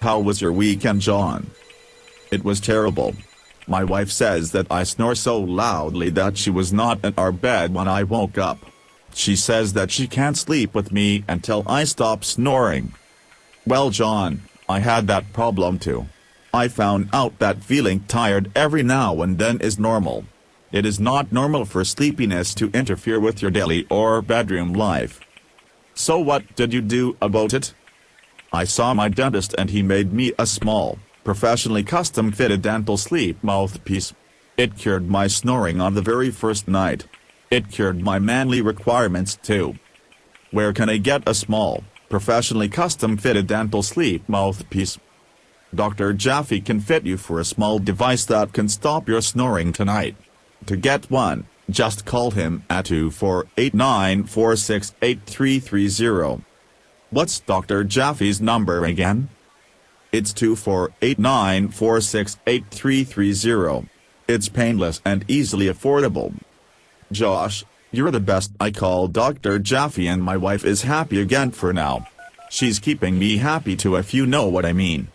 How was your weekend, John? It was terrible. My wife says that I snore so loudly that she was not in our bed when I woke up. She says that she can't sleep with me until I stop snoring. Well, John, I had that problem too. I found out that feeling tired every now and then is normal. It is not normal for sleepiness to interfere with your daily or bedroom life. So what did you do about it? I saw my dentist and he made me a small, professionally custom-fitted dental sleep mouthpiece. It cured my snoring on the very first night. It cured my manly requirements too. Where can I get a small, professionally custom-fitted dental sleep mouthpiece? Dr. Jaffe can fit you for a small device that can stop your snoring tonight. To get one, just call him at 2489468330. What's Dr. Jaffe's number again? It's 2489468330. It's painless and easily affordable. Josh, you're the best. I call Dr. Jaffe and my wife is happy again for now. She's keeping me happy too, if you know what I mean.